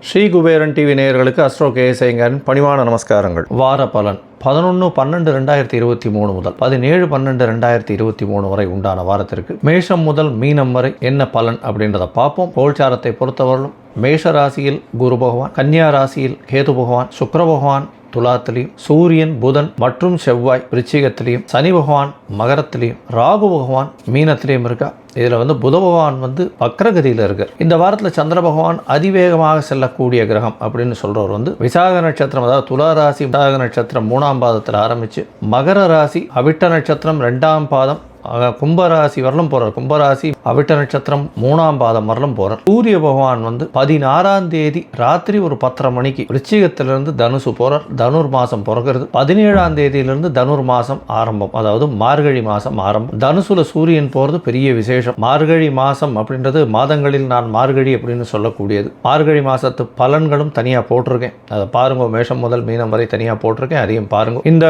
Sri Kuberan TV நேயர்களுக்கு astro கேஎஸ்ஐங்கரின் பணிவான நமஸ்காரங்கள். வார பலன் 11/12/2023 முதல் 17/12/2023 வரை உண்டான வாரத்திற்கு மேஷம் முதல் மீனம் வரை என்ன பலன் அப்படின்றத பார்ப்போம். கோல்சாரத்தை பொறுத்தவரையிலும் மேஷ ராசியில் குரு பகவான், கன்னியா ராசியில் கேது பகவான், சுக்கிர பகவான் துலாத்திலையும், சூரியன் புதன் மற்றும் செவ்வாய் விருச்சிகத்திலையும், சனி பகவான் மகரத்திலையும், ராகு பகவான் மீனத்திலையும் இருக்கா. இதில் புத பகவான் வக்ரகதியில் இருக்கார். இந்த வாரத்தில் சந்திர பகவான் அதிவேகமாக செல்லக்கூடிய கிரகம் அப்படின்னு சொல்கிறவர் விசாக நட்சத்திரம், அதாவது துலா ராசி விசாக நட்சத்திரம் 3ஆம் பாதத்தில் ஆரம்பித்து மகர ராசி அவிட்ட நட்சத்திரம் 2ஆம் பாதம் கும்பராசி வரலும் போகிறார். கும்பராசி அவிட்ட நட்சத்திரம் 3ஆம் பாதம் வரலும் போகிறார். சூரிய பகவான் 16ஆம் தேதி ராத்திரி ஒரு 10:30 மணிக்கு விருச்சிகத்திலிருந்து தனுசு போகிறார். தனுர் மாதம் பிறக்கிறது. 17ஆம் தேதியிலிருந்து தனுர் மாதம் ஆரம்பம், அதாவது மார்கழி மாதம் ஆரம்பம். தனுசுல சூரியன் போகிறது பெரிய விசேஷம். மார்கழி மாதம் அப்படின்றது மாதங்களில் நான் மார்கழி அப்படின்னு சொல்லக்கூடியது. மார்கழி மாதத்து பலன்களும் தனியாக போட்டிருக்கேன், அதை பாருங்க. மேஷம் முதல் மீனம் வரை தனியாக போட்டிருக்கேன், அதையும் பாருங்க. இந்த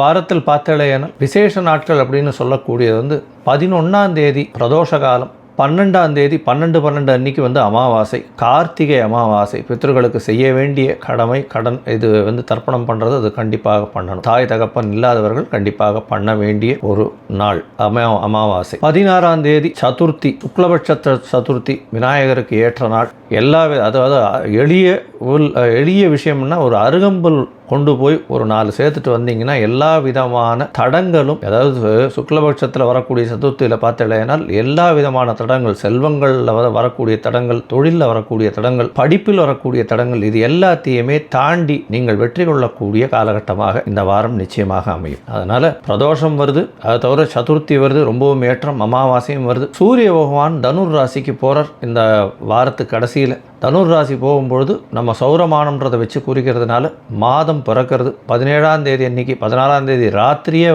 வாரத்தில் பார்த்தாலேயானால் விசேஷ நாட்கள் அப்படின்னு சொல்லக்கூடிய 11ஆம் தேதி பிரதோஷ காலம், 12ஆம் தேதி 12/12 அன்னைக்கு அமாவாசை, கார்த்திகை அமாவாசை. பித்ருக்களுக்கு செய்ய வேண்டிய கடமை கடன் இது தர்ப்பணம் பண்ணுறது அது கண்டிப்பாக பண்ணணும். தாய் தகப்பன் இல்லாதவர்கள் கண்டிப்பாக பண்ண வேண்டிய ஒரு நாள் அமாவாசை. 16ஆம் தேதி சதுர்த்தி, சுக்லபட்ச சதுர்த்தி, விநாயகருக்கு ஏற்ற நாள். அதாவது எளிய விஷயம்னா ஒரு அருகம்புல் கொண்டு போய் ஒரு 4 சேர்த்துட்டு வந்தீங்கன்னா எல்லா விதமான தடங்களும், அதாவது சுக்லபட்சத்தில் வரக்கூடிய சதுர்த்தியில் பார்த்தேனால் எல்லா விதமான தடங்கள், செல்வங்களில் வரக்கூடிய தடங்கள், தொழிலில் வரக்கூடிய தடங்கள், படிப்பில் வரக்கூடிய தடங்கள், இது எல்லாத்தையுமே தாண்டி நீங்கள் வெற்றி கொள்ளக்கூடிய காலகட்டமாக இந்த வாரம் நிச்சயமாக அமையும். அதனால் பிரதோஷம் வருது, அதை தவிர சதுர்த்தி வருது, ரொம்பவும் ஏற்றம். அமாவாசையும் வருது. சூரிய பகவான் தனுர் ராசிக்கு போகிறார். இந்த வாரத்துக்கு கடைசியில் தனுர் ராசி போகும்பொழுது நம்ம சௌரமானம்ன்றதை வச்சு குறிக்கிறதுனால மாதம் பிறக்கிறது 17ஆம் தேதி அன்னைக்கு. 16ஆம் தேதி ராத்திரியே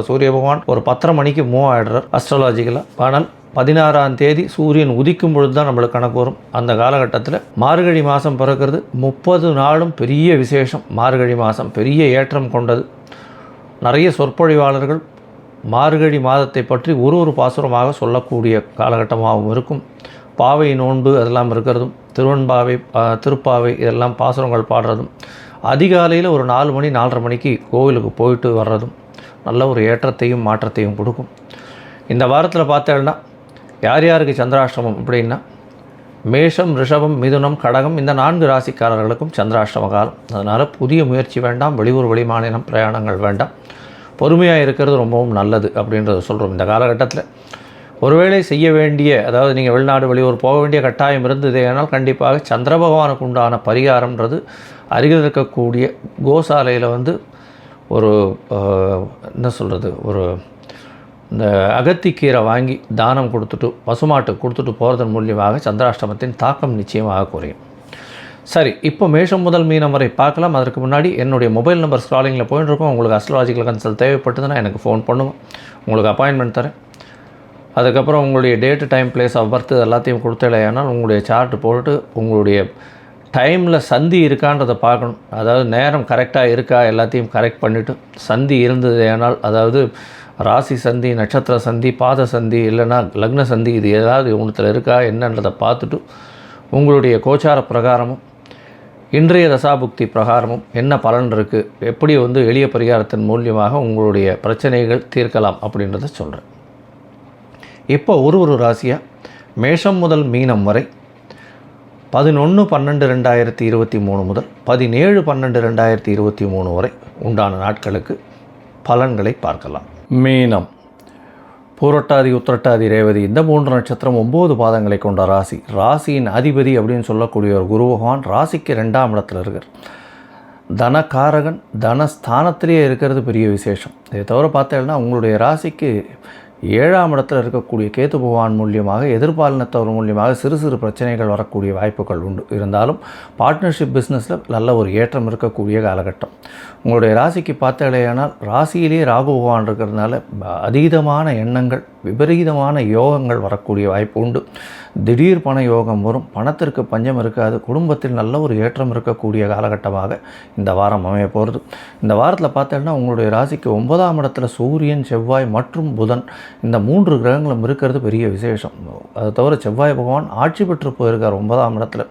சூரிய பகவான் ஒரு 10:30 மணிக்கு மூவ் ஆகிடுறார் அஸ்ட்ராலஜிக்கலாக. ஆனால் 16ஆம் தேதி சூரியன் உதிக்கும் பொழுது தான் நம்மளுக்கு கணக்கு வரும். அந்த காலகட்டத்தில் மார்கழி மாதம் பிறக்கிறது. 30 நாளும் பெரிய விசேஷம். மார்கழி மாதம் பெரிய ஏற்றம் கொண்டது. நிறைய சொற்பொழிவாளர்கள் மார்கழி மாதத்தை பற்றி ஒரு பாசுரமாக சொல்லக்கூடிய காலகட்டமாகவும் இருக்கும். பாவை நோன்பு அதெல்லாம் இருக்கிறதும், திருவன்பாவை, திருப்பாவை இதெல்லாம் பாசுரங்கள் பாடுறதும், அதிகாலையில் ஒரு 4 மணி 4:30 மணிக்கு கோவிலுக்கு போயிட்டு வர்றதும் நல்ல ஒரு ஏற்றத்தையும் மாற்றத்தையும் கொடுக்கும். இந்த வாரத்தில் பார்த்தேன்னா யார் யாருக்கு சந்திராஷ்டமம் அப்படின்னா மேஷம், ரிஷபம், மிதுனம், கடகம் இந்த 4 ராசிக்காரர்களுக்கும் சந்திராஷ்டம காலம். அதனால் புதிய முயற்சி வேண்டாம், வெளியூர் வெளிமாநிலம் பிரயாணங்கள் வேண்டாம், பொறுமையாக இருக்கிறது ரொம்பவும் நல்லது அப்படின்றத சொல்கிறோம். இந்த காலகட்டத்தில் ஒருவேளை செய்ய வேண்டிய, அதாவது நீங்கள் வெளிநாடு வெளியூர் போக வேண்டிய கட்டாயம் இருந்தது ஆனால் கண்டிப்பாக சந்திர பகவானுக்கு உண்டான பரிகாரம்ன்றது அருகில் இருக்கக்கூடிய கோசாலையில் ஒரு என்ன சொல்கிறது, ஒரு இந்த அகத்திக்கீரை வாங்கி தானம் கொடுத்துட்டு பசுமாட்டுக்கு கொடுத்துட்டு போகிறதன் மூலியமாக சந்திராஷ்டமத்தின் தாக்கம் நிச்சயமாக குறையும். சரி, இப்போ மேஷம் முதல் மீனம் வரை பார்க்கலாம். அதற்கு முன்னாடி என்னுடைய மொபைல் நம்பர் ஸ்க்ராலிங்கில் போயிட்டு இருக்கோம். உங்களுக்கு அஸ்ட்ராலஜிக்கல் கன்சல்ட் தேவைப்பட்டதுன்னா எனக்கு ஃபோன் பண்ணுங்கள், உங்களுக்கு அப்பாயின்மெண்ட் தரேன். அதுக்கப்புறம் உங்களுடைய date, time, place of birth எல்லாத்தையும் கொடுத்தலையானால் உங்களுடைய சார்ட் போட்டு உங்களுடைய டைமில் சந்தி இருக்கான்றதை பார்க்கணும். அதாவது நேரம் கரெக்டாக இருக்கா எல்லாத்தையும் கரெக்ட் பண்ணிவிட்டு, சந்தி இருந்தது ஆனால், அதாவது ராசி சந்தி, நட்சத்திர சந்தி, பாத சந்தி, இல்லைன்னா லக்ன சந்தி, இது ஏதாவது ஒன்றுத்தில் இருக்கா என்னன்றதை பார்த்துட்டு உங்களுடைய கோச்சார பிரகாரமும் இன்றைய தசாபுக்தி பிரகாரமும் என்ன பலன் இருக்குது, எப்படி எளிய பரிகாரத்தின் மூலியமாக உங்களுடைய பிரச்சனைகள் தீர்க்கலாம் அப்படின்றத சொல்கிறேன். இப்போ ஒரு ராசியாக மேஷம் முதல் மீனம் வரை 11/12/2023 முதல் 17/12/2023 வரை உண்டான நாட்களுக்கு பலன்களை பார்க்கலாம். மீனம், பூரட்டாதி, உத்திரட்டாதி, ரேவதி இந்த 3 நட்சத்திரம் 9 பாதங்களை கொண்ட ராசி. ராசியின் அதிபதி அப்படின்னு சொல்லக்கூடிய ஒரு குரு பகவான் ராசிக்கு 2ஆம் இடத்துல இருக்கார். தனகாரகன் தனஸ்தானத்திலேயே இருக்கிறது பெரிய விசேஷம். இதை தவிர பார்த்தேன்னா உங்களுடைய ராசிக்கு 7ஆம் இடத்தில் இருக்கக்கூடிய கேது பகவான் மூலியமாக, எதிர்பாலினத்தவர் மூலியமாக சிறு சிறு பிரச்சனைகள் வரக்கூடிய வாய்ப்புகள் உண்டு. இருந்தாலும் பார்ட்னர்ஷிப் பிஸ்னஸில் நல்ல ஒரு ஏற்றம் இருக்கக்கூடிய காலகட்டம். உங்களுடைய ராசிக்கு பார்த்தாலேயானால் ராசியிலேயே ராகு பகவான் இருக்கிறதுனால அதீதமான எண்ணங்கள், விபரீதமான யோகங்கள் வரக்கூடிய வாய்ப்பு உண்டு. திடீர் பண யோகம் வரும். பணத்திற்கு பஞ்சம் இருக்காது. குடும்பத்தில் நல்ல ஒரு ஏற்றம் இருக்கக்கூடிய காலகட்டமாக இந்த வாரம் அமைய போகிறது. இந்த வாரத்தில் பார்த்தீங்கன்னா உங்களுடைய ராசிக்கு 9ஆம் இடத்துல சூரியன், செவ்வாய் மற்றும் புதன் இந்த 3 கிரகங்களும் இருக்கிறது பெரிய விசேஷம். அது தவிர செவ்வாய் பகவான் ஆட்சி பெற்று போயிருக்கார் 9ஆம் இடத்துல.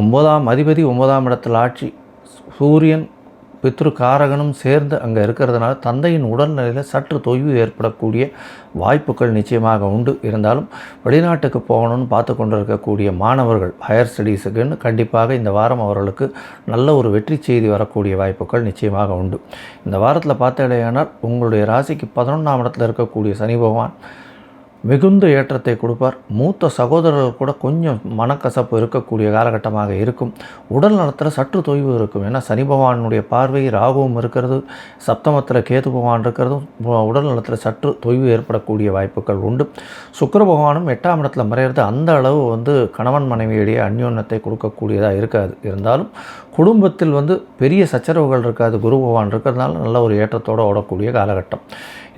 9ஆம் அதிபதி 9ஆம் இடத்துல ஆட்சி. சூரியன் பித்ரு காரகனும் சேர்ந்து அங்கே இருக்கிறதுனால தந்தையின் உடல்நிலையில் சற்று தொய்வு ஏற்படக்கூடிய வாய்ப்புகள் நிச்சயமாக உண்டு. இருந்தாலும் வெளிநாட்டுக்கு போகணும்னு பார்த்து கொண்டு இருக்கக்கூடிய மாணவர்கள் ஹையர் ஸ்டடீஸுக்குன்னு கண்டிப்பாக இந்த வாரம் அவர்களுக்கு நல்ல ஒரு வெற்றி செய்தி வரக்கூடிய வாய்ப்புகள் நிச்சயமாக உண்டு. இந்த வாரத்தில் பார்த்தீங்கன்னா உங்களுடைய ராசிக்கு 11ஆம் இடத்துல இருக்கக்கூடிய சனி பகவான் மிகுந்த ஏற்றத்தை கொடுப்பார். மூத்த சகோதரர்கள் கூட கொஞ்சம் மனக்கசப்பு இருக்கக்கூடிய காலகட்டமாக இருக்கும். உடல் நலத்தில் சற்று தொய்வு இருக்கும். ஏன்னா சனி பகவானுடைய பார்வை ராகுவும் இருக்கிறது, சப்தமத்தில் கேது பகவான் இருக்கிறதும் உடல் நலத்தில் சற்று தொய்வு ஏற்படக்கூடிய வாய்ப்புகள் உண்டு. சுக்கிர பகவானும் 8ஆம் இடத்துல மறையிறது அந்த அளவு கணவன் மனைவியிடையே அந்யோன்யத்தை கொடுக்கக்கூடியதாக இருக்காது. இருந்தாலும் குடும்பத்தில் பெரிய சச்சரவுகள் இருக்காது. குரு பகவான் இருக்கிறதுனால நல்ல ஒரு ஏற்றத்தோடு ஓடக்கூடிய காலகட்டம்.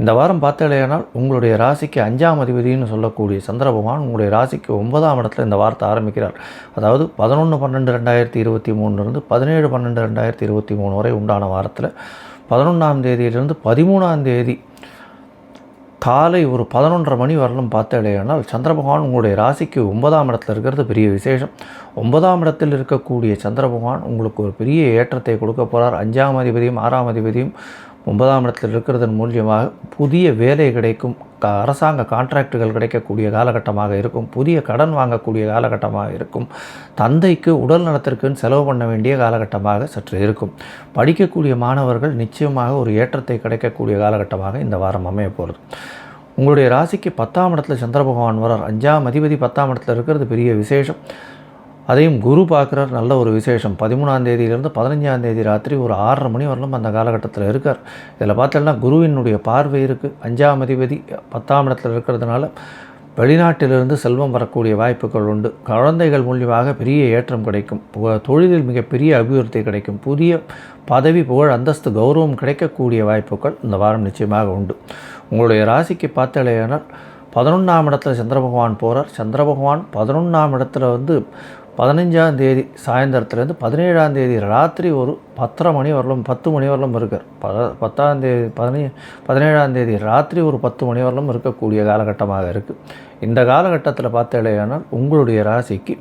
இந்த வாரம் பார்த்தீங்கன்னா உங்களுடைய ராசிக்கு 5ஆம் அதிபதினு சொல்லக்கூடிய சந்திர பகவான் உங்களுடைய ராசிக்கு 9ஆம் இடத்துல இந்த வாரத்தை ஆரம்பிக்கிறார். அதாவது 11/12/2023 17/12/2023 வரை உண்டான வாரத்தில் 11ஆம் தேதியிலிருந்து 13ஆம் தேதி காலை ஒரு 11:30 மணி வரலும் பார்த்தீங்கன்னா சந்திர பகவான் உங்களுடைய ராசிக்கு 9ஆம் இடத்துல இருக்கிறது பெரிய விசேஷம். 9ஆம் இடத்தில் இருக்கக்கூடிய சந்திர பகவான் உங்களுக்கு ஒரு பெரிய ஏற்றத்தை கொடுக்க போகிறார். 5ஆம் அதிபதியும் 6ஆம் அதிபதியும் 9ஆம் இடத்தில் இருக்கிறதன் மூலியமாக புதிய வேலை கிடைக்கும். அரசாங்க கான்ட்ராக்டுகள் கிடைக்கக்கூடிய காலகட்டமாக இருக்கும். புதிய கடன் வாங்கக்கூடிய காலகட்டமாக இருக்கும். தந்தைக்கு உடல் நலத்திற்குன்னு செலவு பண்ண வேண்டிய காலகட்டமாக சற்று இருக்கும். படிக்கக்கூடிய மாணவர்கள் நிச்சயமாக ஒரு ஏற்றத்தை கிடைக்கக்கூடிய காலகட்டமாக இந்த வாரம் அமைய போகிறது. உங்களுடைய ராசிக்கு 10ஆம் இடத்துல சந்திர பகவான் வரார். 5ஆம் அதிபதி 10ஆம் இடத்துல இருக்கிறது பெரிய விசேஷம். அதையும் குரு பார்க்குறார், நல்ல ஒரு விசேஷம். 13ஆம் தேதியிலிருந்து 15ஆம் தேதி ராத்திரி ஒரு 6:30 மணி வரலும் அந்த காலகட்டத்தில் இருக்கார். இதில் பார்த்தோன்னா குருவினுடைய பார்வை இருக்குது. 5ஆம் அதிபதி 10ஆம் இடத்துல இருக்கிறதுனால வெளிநாட்டிலிருந்து செல்வம் வரக்கூடிய வாய்ப்புகள் உண்டு. குழந்தைகள் மூலியமாக பெரிய ஏற்றம் கிடைக்கும். தொழிலில் மிகப்பெரிய அபிவிருத்தி கிடைக்கும். புதிய பதவி, புகழ், அந்தஸ்து, கௌரவம் கிடைக்கக்கூடிய வாய்ப்புகள் இந்த வாரம் நிச்சயமாக உண்டு. உங்களுடைய ராசிக்கு பார்த்தீங்கன்னா 11ஆம் இடத்துல சந்திர பகவான் போகிறார். சந்திர பகவான் 11ஆம் இடத்துல 15ஆம் தேதி சாயந்தரத்துலேருந்து 17ஆம் தேதி ராத்திரி ஒரு 10:30 மணி வரலும் 10 மணி வரலும் இருக்கார். 10ஆம் தேதி 17ஆம் தேதி ராத்திரி ஒரு 10 மணி வரலும் இருக்கக்கூடிய காலகட்டமாக இருக்குது. இந்த காலகட்டத்தில் பார்த்தீங்கன்னா உங்களுடைய ராசிக்கு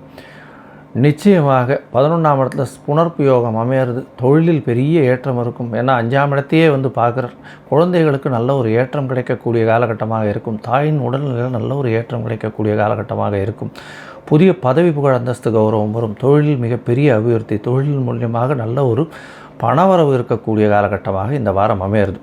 நிச்சயமாக 11ஆம் இடத்துல புனர்ப்பு யோகம் அமையிறது. தொழிலில் பெரிய ஏற்றம் இருக்கும். ஏன்னா 5ஆம் இடத்தையே பார்க்குறார். குழந்தைகளுக்கு நல்ல ஒரு ஏற்றம் கிடைக்கக்கூடிய காலகட்டமாக இருக்கும். தாயின் உடல்நிலையில் நல்ல ஒரு ஏற்றம் கிடைக்கக்கூடிய காலகட்டமாக இருக்கும். புதிய பதவி, புகழ், அந்தஸ்து, கௌரவம் வரும். தொழிலில் மிகப்பெரிய அபிவிருத்தி, தொழில் மூலியமாக நல்ல ஒரு பணவரவு இருக்கக்கூடிய காலகட்டமாக இந்த வாரம் அமையிறது.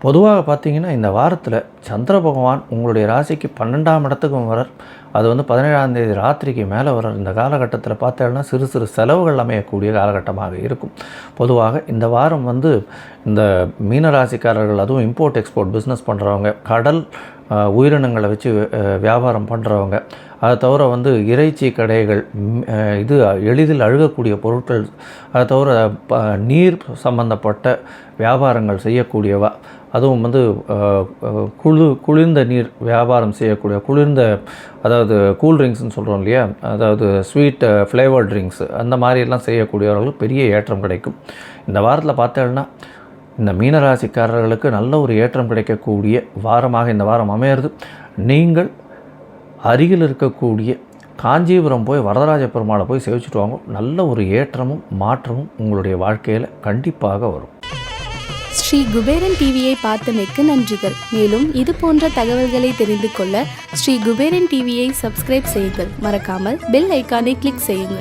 பொதுவாக பார்த்திங்கன்னா இந்த வாரத்தில் சந்திர பகவான் உங்களுடைய ராசிக்கு 12ஆம் இடத்துக்கும் வரார். அது 17ஆம் தேதி ராத்திரிக்கு மேலே வரார். இந்த காலகட்டத்தில் பார்த்தோன்னா சிறு சிறு செலவுகள் அமையக்கூடிய காலகட்டமாக இருக்கும். பொதுவாக இந்த வாரம் இந்த மீனராசிக்காரர்கள், அதுவும் இம்போர்ட் எக்ஸ்போர்ட் பிஸ்னஸ் பண்ணுறவங்க, கடல் உயிரினங்களை வச்சு வியாபாரம் பண்ணுறவங்க, அதை தவிர இறைச்சி கடைகள், இது எளிதில் அழுகக்கூடிய பொருட்கள், அதை தவிர நீர் சம்பந்தப்பட்ட வியாபாரங்கள் செய்யக்கூடியவா, அதுவும் குளிர்ந்த நீர் வியாபாரம் செய்யக்கூடிய அதாவது கூல்ட்ரிங்க்ஸ்னு சொல்கிறோம் இல்லையா, அதாவது ஸ்வீட் ஃப்ளேவர் ட்ரிங்க்ஸ், அந்த மாதிரியெல்லாம் செய்யக்கூடியவர்களுக்கு பெரிய ஏற்றம் கிடைக்கும். இந்த வாரத்தில் பார்த்தோன்னா இந்த மீனராசிக்காரர்களுக்கு நல்ல ஒரு ஏற்றம் கிடைக்கக்கூடிய வாரமாக இந்த வாரம் அமையிறது. நீங்கள் அருகில் இருக்கக்கூடிய காஞ்சிபுரம் போய் வரதராஜ பெருமாளை போய் சேவிச்சுட்டு வாங்க. நல்ல ஒரு ஏற்றமும் மாற்றமும் உங்களுடைய வாழ்க்கையில் கண்டிப்பாக வரும். ஸ்ரீ குபேரன் டிவியை பார்த்தமைக்கு நன்றிகள். மேலும் இது போன்ற தகவல்களை தெரிந்து கொள்ள ஸ்ரீ குபேரன் டிவியை சப்ஸ்கிரைப் செய்யுங்கள். மறக்காமல் பெல் ஐக்கானை கிளிக் செய்யுங்கள்.